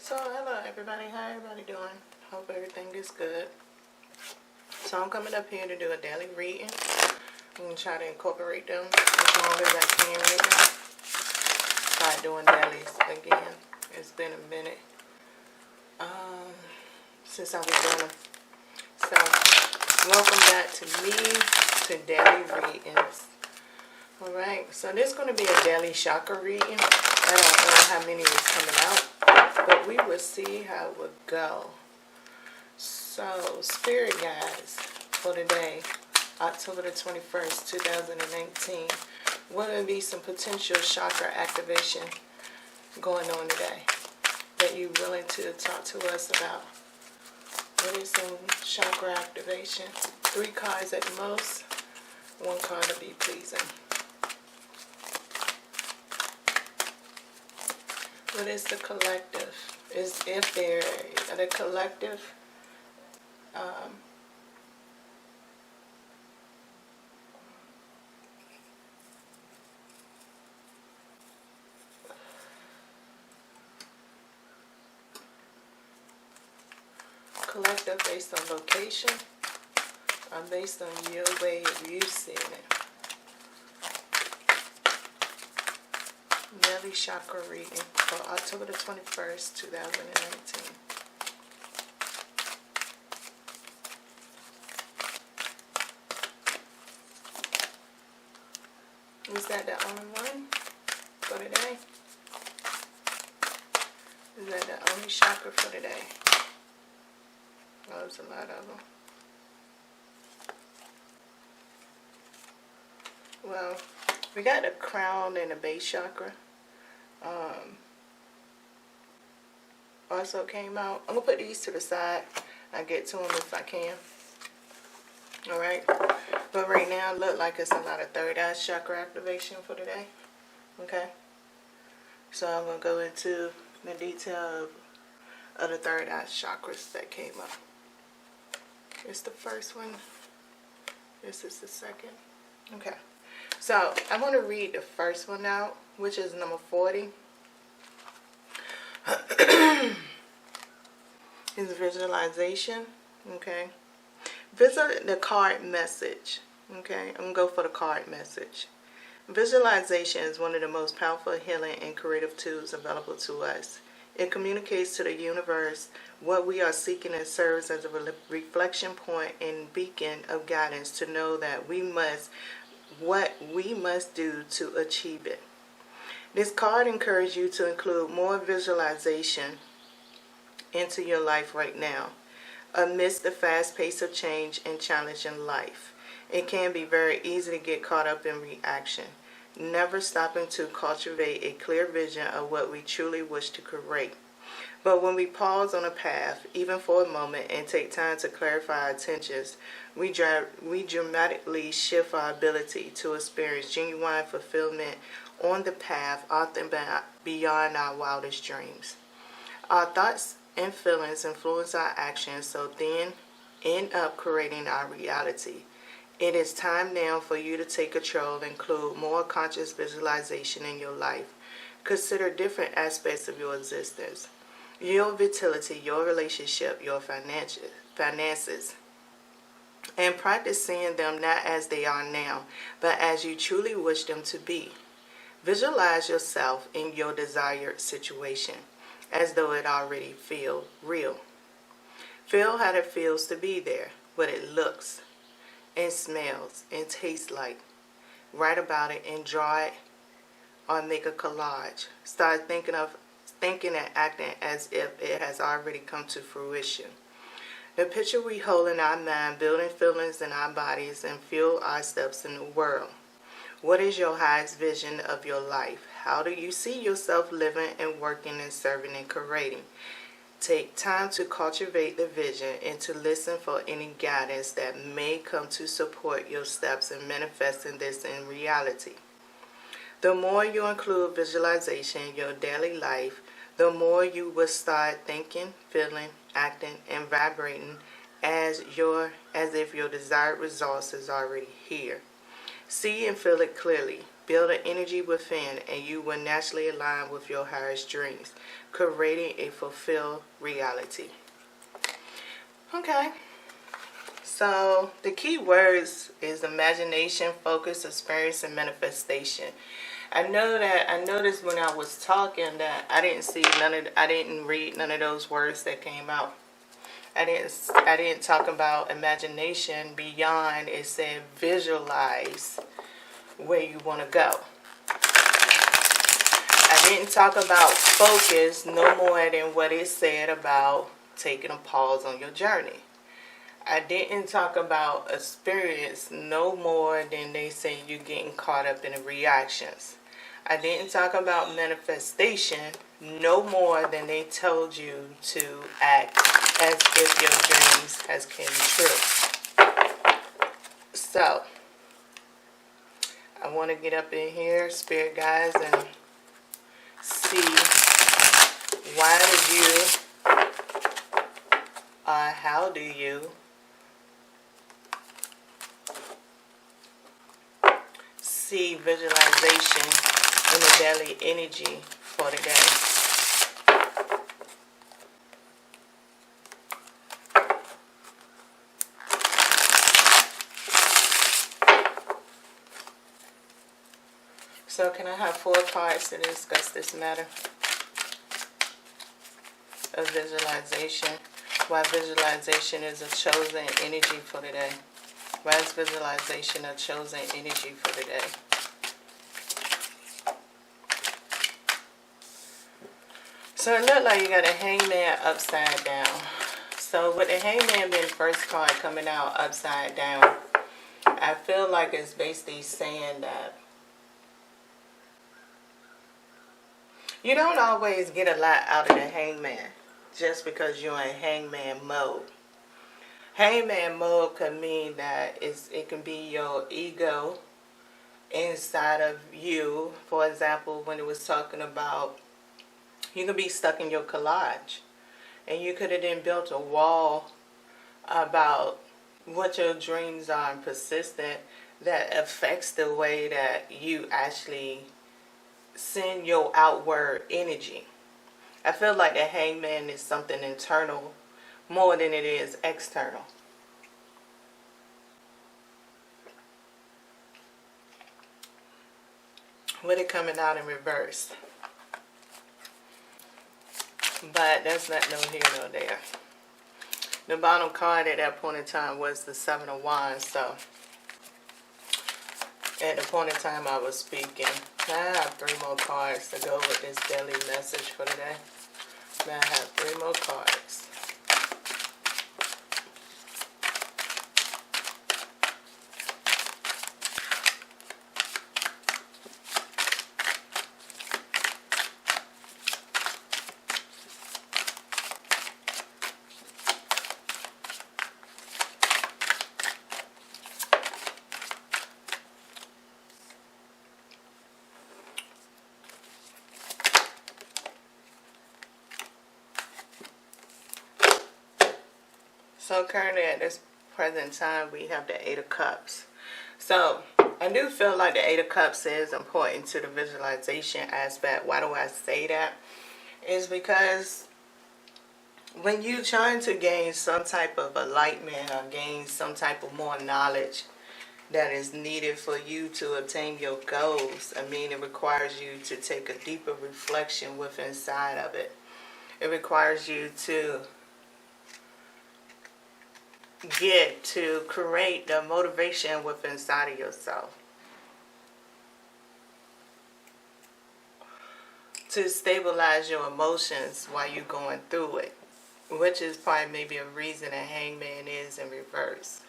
So hello everybody, how everybody doing? Hope everything is good. So I'm coming up here to do a daily reading. I'm going to try to incorporate them as long as I can right now. Start doing dailies again. It's been a minute since I was doing them. So welcome back to me, to daily readings. Alright, so this is going to be a daily chakra reading. I don't know how many is coming out, but we will see how it would go. So, spirit guides for today, October the 21st, 2019. What would be some potential chakra activation going on today that you're willing to talk to us about? What is some chakra activation? 3 cards at the most. 1 card to be pleasing. What is the collective? Is if they're the collective collective based on location or based on your way of you seeing it? Daily chakra reading for October the 21st, 2019. Is that the only one for today? Is that the only chakra for today? Oh, there's a lot of them. Well, we got the crown and the base chakra. Also came out. I'm going to put these to the side. I'll get to them if I can. Alright. But right now, it looks like it's a lot of third eye chakra activation for today. Okay. So I'm going to go into the detail of the third eye chakras that came up. It's the first one. This is the second. Okay. So I want to read the first one out, which is number 40. Is visualization. Okay. Visit the card message. Okay. I'm going to go for the card message. Visualization is one of the most powerful healing and creative tools available to us. It communicates to the universe what we are seeking and serves as a reflection point and beacon of guidance to know that what we must do to achieve it. This card encourages you to include more visualization into your life right now. Amidst the fast pace of change and challenge in life, it can be very easy to get caught up in reaction, never stopping to cultivate a clear vision of what we truly wish to create. But when we pause on a path, even for a moment, and take time to clarify our intentions, we dramatically shift our ability to experience genuine fulfillment on the path, often beyond our wildest dreams. Our thoughts and feelings influence our actions, so then end up creating our reality. It is time now for you to take control and include more conscious visualization in your life. Consider different aspects of your existence. Your vitality, your relationship, your finances. And practice seeing them not as they are now, but as you truly wish them to be. Visualize yourself in your desired situation, as though it already feels real. Feel how it feels to be there, what it looks and smells and tastes like. Write about it and draw it or make a collage. Start thinking and acting as if it has already come to fruition. The picture we hold in our mind, building feelings in our bodies and fuel our steps in the world. What is your highest vision of your life? How do you see yourself living and working and serving and creating? Take time to cultivate the vision and to listen for any guidance that may come to support your steps in manifesting this in reality. The more you include visualization in your daily life, the more you will start thinking, feeling, acting, and vibrating as if your desired results is already here. See and feel it clearly. Build an energy within, and you will naturally align with your highest dreams, creating a fulfilled reality. Okay. So the key words is imagination, focus, experience, and manifestation. I noticed when I was talking that I didn't read none of those words that came out. I didn't talk about imagination beyond. It said visualize where you want to go. I didn't talk about focus no more than what it said about taking a pause on your journey. I didn't talk about experience no more than they say you getting caught up in the reactions. I didn't talk about manifestation no more than they told you to act as if your dreams has came true. So, I want to get up in here, spirit guys, and see why do you, how do you see visualization in the daily energy for the day. So can I have 4 cards to discuss this matter of visualization? Why visualization is a chosen energy for the day. Why is visualization a chosen energy for the day? So it looked like you got a hangman upside down. So with the hangman being the first card coming out upside down, I feel like it's basically saying that you don't always get a lot out of the hangman just because you're in hangman mode. Hangman mode could mean that it can be your ego inside of you. For example, when it was talking about you could be stuck in your collage, and you could have then built a wall about what your dreams are and persistent that affects the way that you actually send your outward energy. I feel like the hangman is something internal more than it is external. With it coming out in reverse. But that's not no here nor there. The bottom card at that point in time was the 7 of Wands. So at the point in time I was speaking, I have 3 more cards to go with this daily message for today. Now I have 3 more cards. So currently at this present time we have the 8 of Cups. So I do feel like the 8 of Cups is important to the visualization aspect. Why do I say that? Is because when you're trying to gain some type of enlightenment or gain some type of more knowledge that is needed for you to attain your goals, I mean, it requires you to take a deeper reflection within inside of it. It requires you to get to create the motivation within inside of yourself to stabilize your emotions while you're going through it, which is probably maybe a reason a hangman is in reverse.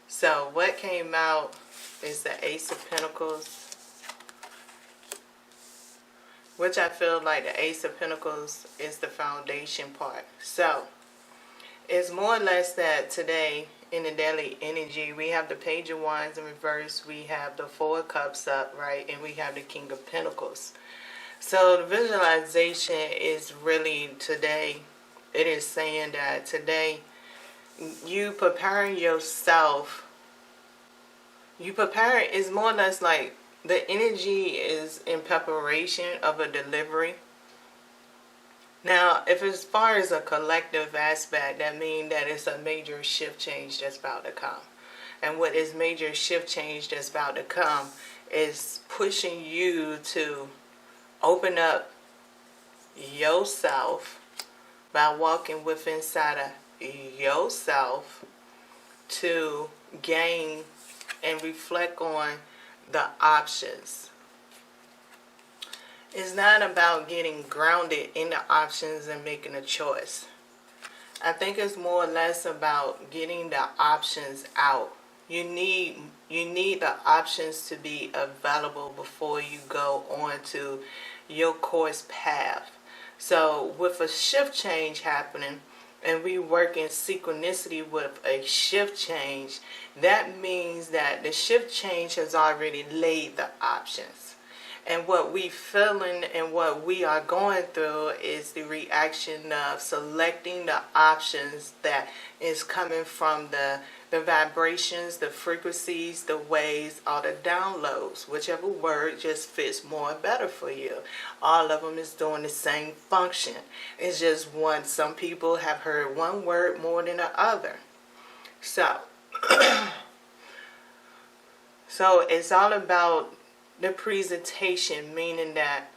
So what came out is the Ace of Pentacles, which I feel like the Ace of Pentacles is the foundation part. So it's more or less that today in the daily energy we have the Page of Wands in reverse, we have the 4 of Cups up, right, and we have the King of Pentacles. So the visualization is really today, it is saying that today you preparing yourself, is more or less like the energy is in preparation of a delivery. Now, if as far as a collective aspect, that means that it's a major shift change that's about to come. And what is major shift change that's about to come is pushing you to open up yourself by walking with inside of yourself to gain and reflect on the options. It's not about getting grounded in the options and making a choice. I think it's more or less about getting the options out. You need the options to be available before you go on to your course path. So with a shift change happening, and we work in synchronicity with a shift change, that means that the shift change has already laid the options. And what we feeling and what we are going through is the reaction of selecting the options that is coming from the vibrations, the frequencies, the waves, or the downloads. Whichever word just fits more and better for you. All of them is doing the same function. It's just one. Some people have heard one word more than the other. So it's all about the presentation, meaning that,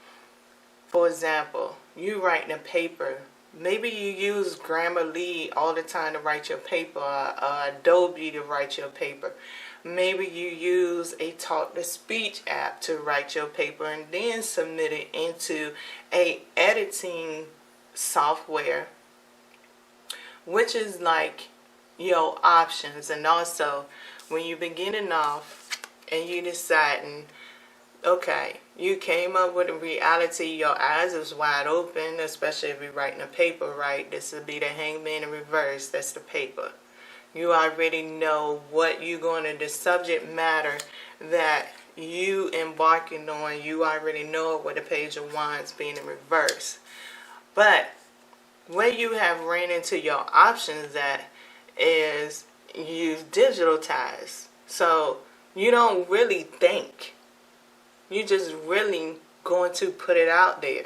for example, you writing a paper. Maybe you use Grammarly all the time to write your paper, or Adobe to write your paper. Maybe you use a talk-to-speech app to write your paper and then submit it into a editing software, which is like your options. And also, when you're beginning off and you deciding, okay, you came up with a reality, your eyes is wide open, especially if you're writing a paper, right? This would be the hangman in reverse, that's the paper. You already know what you're going to, the subject matter that you embarking on, you already know with the page of wands being in reverse. But where you have ran into your options at is you digitalize. So you don't really think. You just really going to put it out there.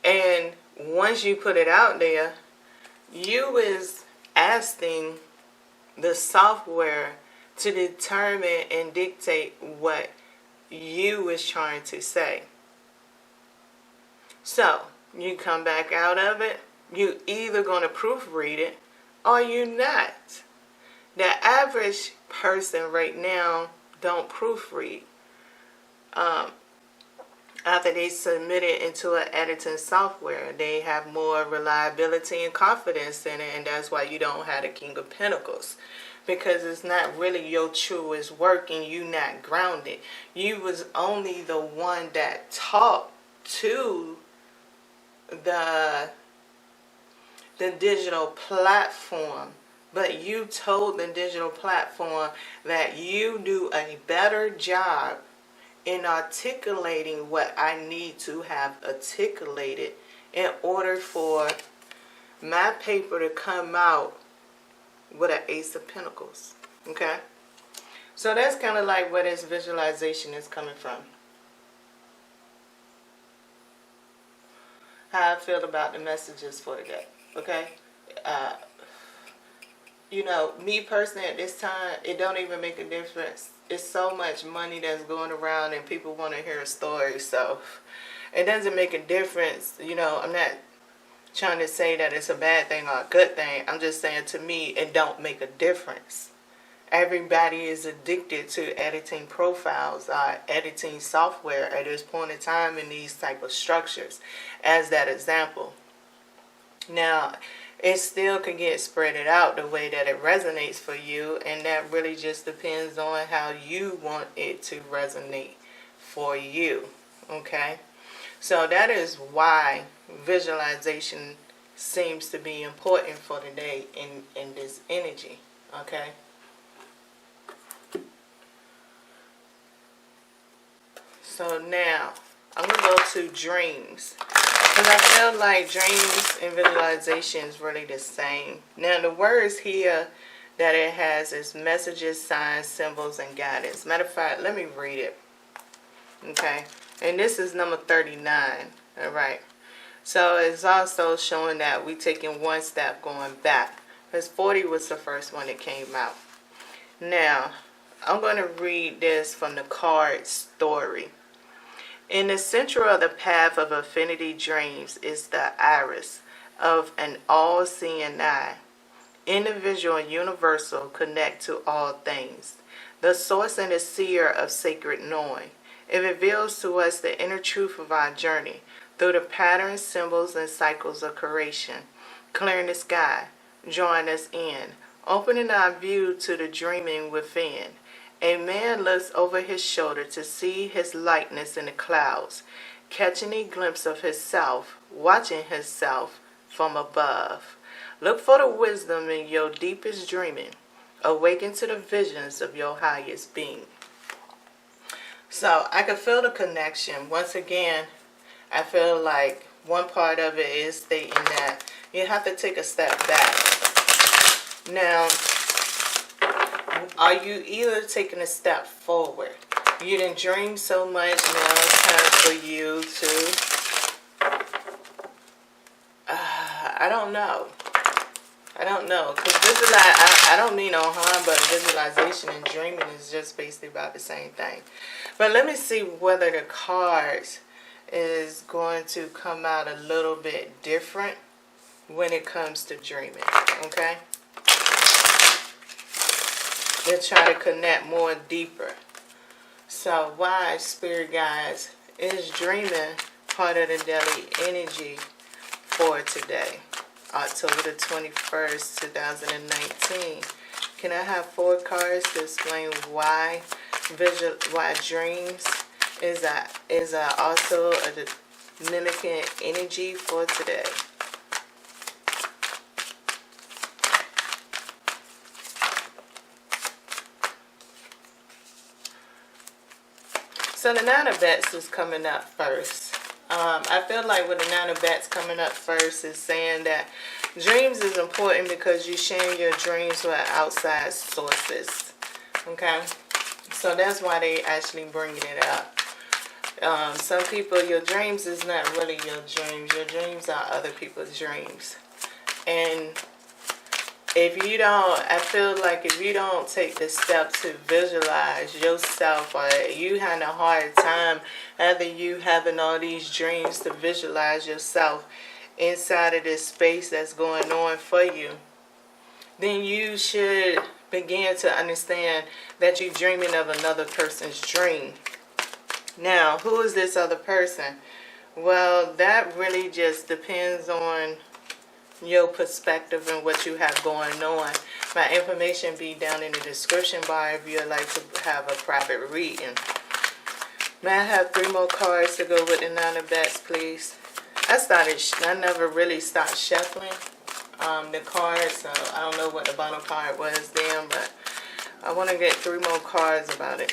And once you put it out there, you is asking the software to determine and dictate what you is trying to say. So you come back out of it, you either going to proofread it or you not. The average person right now don't proofread. After they submit it into an editing software, they have more reliability and confidence in it, and that's why you don't have the King of Pentacles, because it's not really your truest work and you not grounded. You was only the one that talked to the digital platform, but you told the digital platform that you do a better job in articulating what I need to have articulated in order for my paper to come out with an Ace of Pentacles. Okay? So that's kind of like where this visualization is coming from. How I feel about the messages for today. Okay? You know, me personally at this time, it don't even make a difference. It's so much money that's going around and people want to hear a story. So it doesn't make a difference. You know, I'm not trying to say that it's a bad thing or a good thing. I'm just saying, to me, it don't make a difference. Everybody is addicted to editing profiles, editing software at this point in time in these type of structures, as that example. Now, it still can get spreaded out the way that it resonates for you, and that really just depends on how you want it to resonate for you. Okay? So that is why visualization seems to be important for today in this energy. Okay? So now, I'm going to go to dreams. Because I feel like dreams and visualization is really the same. Now, the words here that it has is messages, signs, symbols, and guidance. Matter of fact, let me read it. Okay, and this is number 39. All right. So it's also showing that we taking one step going back, because 40 was the first one that came out. Now, I'm going to read this from the card story. In the center of the path of infinity dreams is the iris of an all-seeing eye. Individual and universal connect to all things. The source and the seer of sacred knowing. It reveals to us the inner truth of our journey through the patterns, symbols, and cycles of creation, clearing the sky, drawing us in, opening our view to the dreaming within. A man looks over his shoulder to see his likeness in the clouds, catching a glimpse of himself, watching himself from above. Look for the wisdom in your deepest dreaming. Awaken to the visions of your highest being. So I can feel the connection. Once again, I feel like one part of it is stating that you have to take a step back. Now, are you either taking a step forward? You didn't dream so much, now it's time for you to, I don't know. Because I don't mean no harm, but visualization and dreaming is just basically about the same thing. But let me see whether the cards is going to come out a little bit different when it comes to dreaming, okay? They'll try to connect more deeper. So why, spirit guides, is dreaming part of the daily energy for today, October the 21st, 2019? Can I have 4 cards to explain why dreams is also a mimicking energy for today? So the 9 of Bats is coming up first. I feel like with the 9 of Bats coming up first is saying that dreams is important because you're sharing your dreams with outside sources. Okay? So that's why they actually bringing it up. Some people, your dreams is not really your dreams. Your dreams are other people's dreams. And I feel like if you don't take the step to visualize yourself, or you having a hard time after you having all these dreams to visualize yourself inside of this space that's going on for you, then you should begin to understand that you're dreaming of another person's dream. Now, who is this other person? Well, that really just depends on your perspective and what you have going on. My information be down in the description bar if you'd like to have a private reading. May I have 3 more cards to go with the 9 of Bats, please? I never really stopped shuffling the cards, so I don't know what the bottom card was then, but I want to get 3 more cards about it.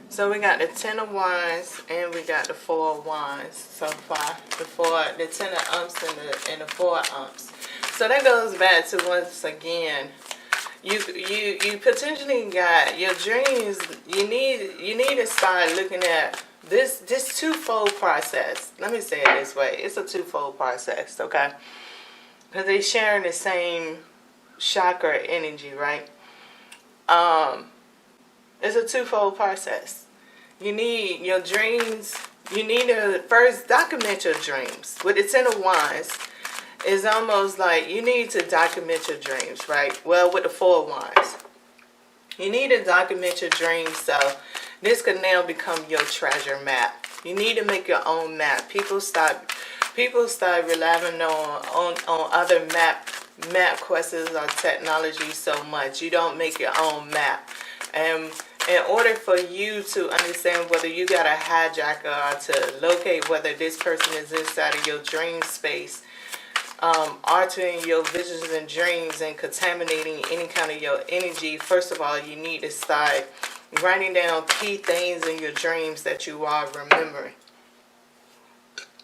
So we got the 10 of Wands and we got the 4 of Wands so far. The 10 of Umps and the 4 of Umps. So that goes back to, once again, you potentially got your dreams. You need to start looking at this twofold process. Let me say it this way: it's a twofold process, okay? Because they're sharing the same chakra energy, right? It's a twofold process. You need your dreams. You need to first document your dreams. With the 10 of Wands, it's almost like you need to document your dreams, right? Well, with the 4 of Wands, you need to document your dreams, so this could now become your treasure map. You need to make your own map. People start relying on other map quests or technology so much. You don't make your own map. And in order for you to understand whether you got a hijacker or to locate whether this person is inside of your dream space, altering your visions and dreams and contaminating any kind of your energy, first of all, you need to start writing down key things in your dreams that you are remembering.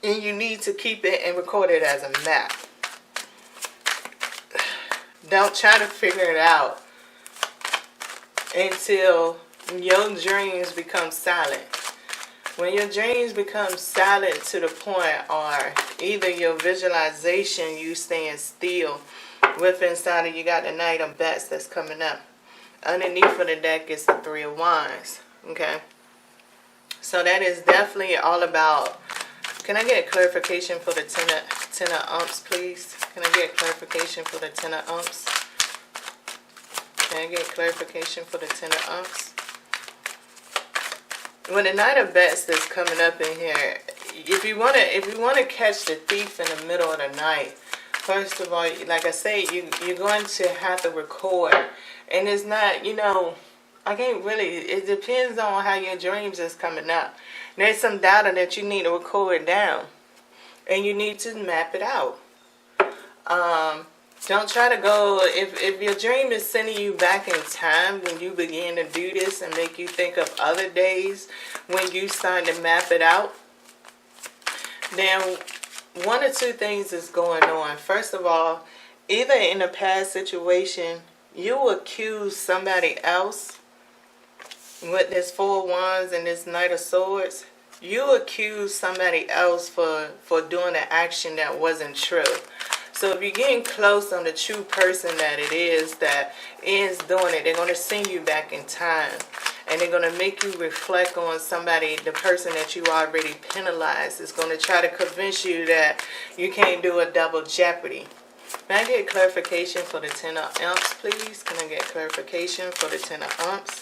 And you need to keep it and record it as a map. Don't try to figure it out until your dreams become silent. When your dreams become silent to the point, or either your visualization, you staying still, with inside of you got the Knight of Bats that's coming up. Underneath of the deck is the Three of Wands. Okay, so that is definitely all about. Can I get clarification for the ten of Umps, please? Can I get clarification for the Ten of Umps? Can I get clarification for the Ten of Umps? When the Knight of Bats that's coming up in here, if you wanna catch the thief in the middle of the night, first of all, like I say, you're going to have to record, and it's not, I can't really. It depends on how your dreams is coming up. There's some data that you need to record down, and you need to map it out. Don't try to go, if your dream is sending you back in time when you begin to do this and make you think of other days when you start to map it out, then one or two things is going on. First of all, either in a past situation, you accuse somebody else with this Four of Wands and this Knight of Swords. You accuse somebody else for doing an action that wasn't true. So if you're getting close on the true person that it is that is doing it, they're going to send you back in time. And they're going to make you reflect on somebody, the person that you already penalized. Is going to try to convince you that you can't do a double jeopardy. Can I get clarification for the Ten of Umps, please? Can I get clarification for the Ten of Umps?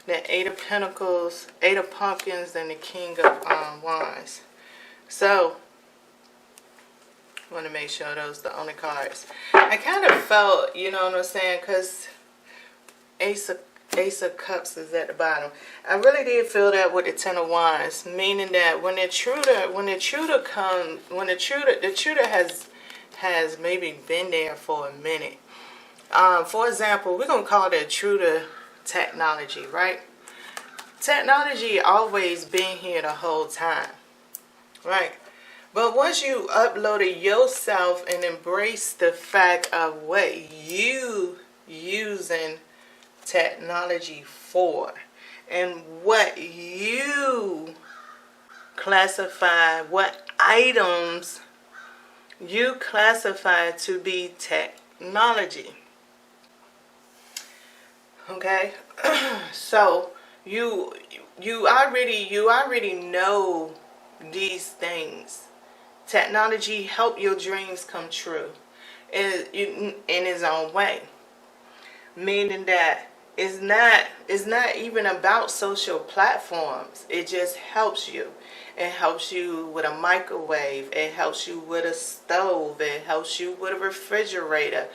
The Eight of Pentacles, Eight of Pumpkins, and the King of Wands. So, I want to make sure those are the only cards. I kind of felt, you know what I'm saying, because Ace of Cups is at the bottom. I really did feel that with the Ten of Wands, meaning that when the intruder comes, the intruder has maybe been there for a minute. For example, we're gonna call the intruder technology, right? Technology always been here the whole time, right? But once you uploaded yourself and embrace the fact of what you using technology for, and what you classify, what items you classify to be technology. Okay, so you already know these things. Technology help your dreams come true in its own way, meaning that it's not even about social platforms. It just helps you. It helps you with a microwave. It helps you with a stove. It helps you with a refrigerator.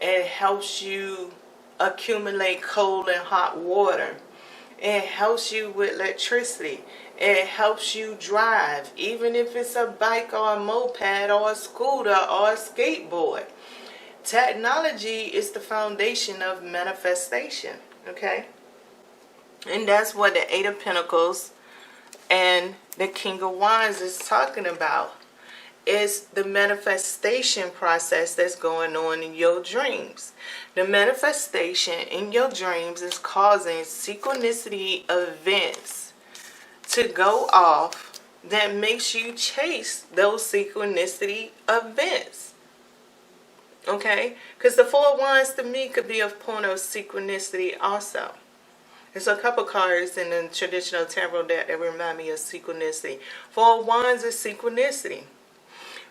It helps you accumulate cold and hot water. It helps you with electricity. It helps you drive, even if it's a bike or a moped or a scooter or a skateboard. Technology is the foundation of manifestation, okay? And that's what the Eight of Pentacles and the King of Wands is talking about. It's the manifestation process that's going on in your dreams. The manifestation in your dreams is causing synchronicity events to go off that makes you chase those synchronicity events. Okay? Because the Four of Wands to me could be a point of synchronicity also. There's a couple cards in the traditional tarot deck that remind me of synchronicity. Four of Wands is synchronicity.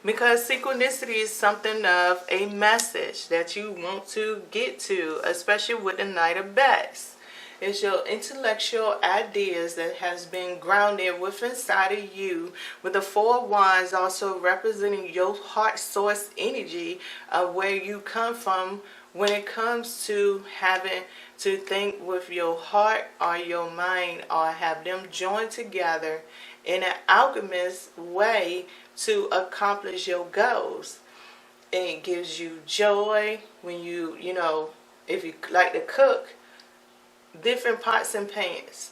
Because synchronicity is something of a message that you want to get to, especially with the Knight of Bats. It's your intellectual ideas that has been grounded within inside of you, with the Four of Wands also representing your heart source energy of where you come from when it comes to having to think with your heart or your mind, or have them joined together in an alchemist way to accomplish your goals. And it gives you joy when you if you like to cook, different pots and pans,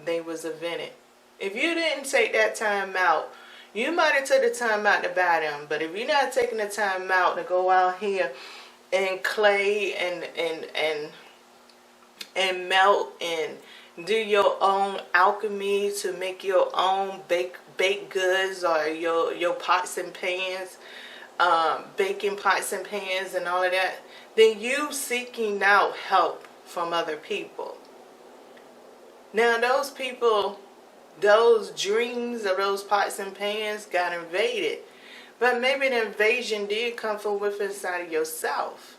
they was invented. If you didn't take that time out, you might have took the time out to buy them, but if you're not taking the time out to go out here and clay and melt and do your own alchemy to make your own baked goods, or your pots and pans, baking pots and pans and all of that, then you seeking out help from other people. Now those people, those dreams of those pots and pans got invaded, but maybe the invasion did come from within inside of yourself.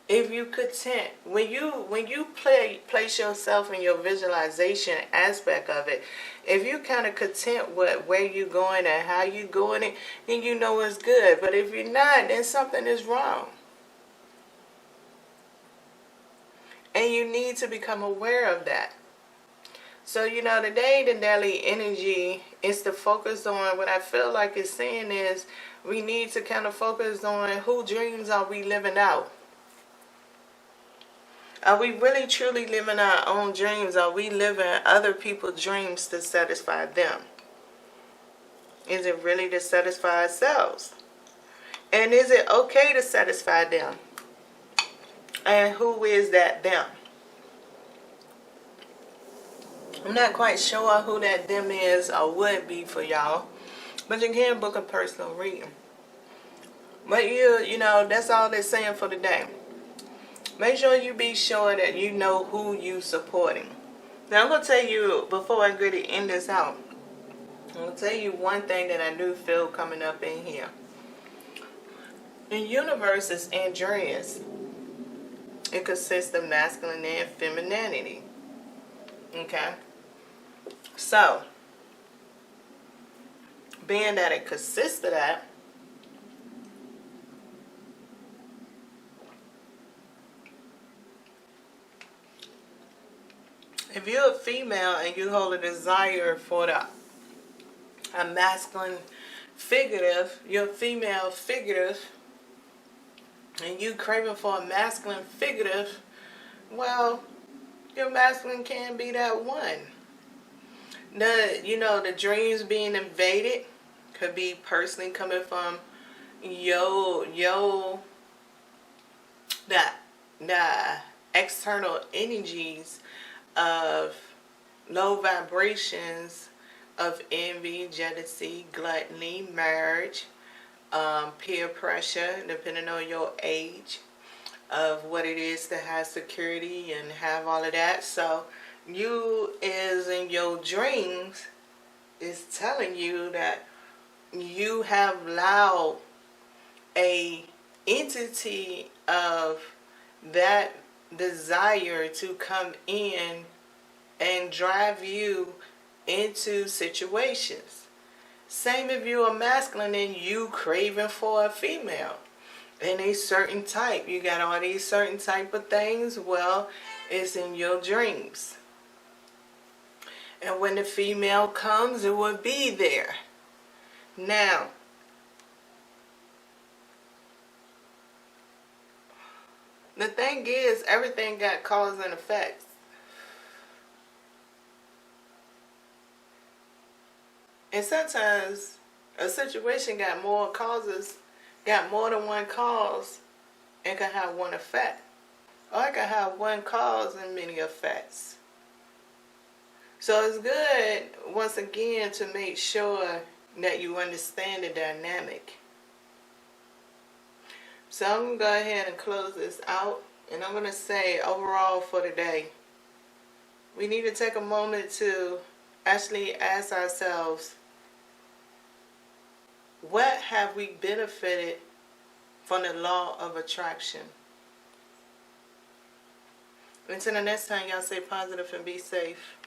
If you content, when you place yourself in your visualization aspect of it, if you kind of content with where you're going and how you're going it, then you know it's good. But if you're not, then something is wrong. And you need to become aware of that. So, today the daily energy is to focus on, what I feel like it's saying is, we need to kind of focus on who dreams are we living out. Are we really truly living our own dreams? Are we living other people's dreams to satisfy them? Is it really to satisfy ourselves? And is it okay to satisfy them? And who is that them? I'm not quite sure who that them is or would be for y'all, but you can book a personal reading. But that's all they're saying for today. Make sure you be sure that you know who you supporting. Now I'm going to tell you, before I really end this out, I'm going to tell you one thing that I do feel coming up in here. The universe is androgynous. It consists of masculine and femininity. Okay? So, being that it consists of that, if you're a female and you hold a desire for a masculine figurative, you're female figurative, and you craving for a masculine figurative, well, your masculine can be that one. The dreams being invaded could be personally coming from the external energies of low vibrations of envy, jealousy, gluttony, marriage, peer pressure, depending on your age, of what it is to have security and have all of that. So you is in your dreams is telling you that you have allowed a entity of that desire to come in and drive you into situations. Same if you're a masculine and you craving for a female in a certain type. You got all these certain type of things. Well, it's in your dreams. And when the female comes, it will be there. Now, the thing is, everything got cause and effects. And sometimes a situation got more causes, got more than one cause, and can have one effect. Or it can have one cause and many effects. So it's good, once again, to make sure that you understand the dynamic. So I'm going to go ahead and close this out. And I'm going to say, overall for today, we need to take a moment to actually ask ourselves, what have we benefited from the law of attraction? Until the next time, y'all stay positive and be safe.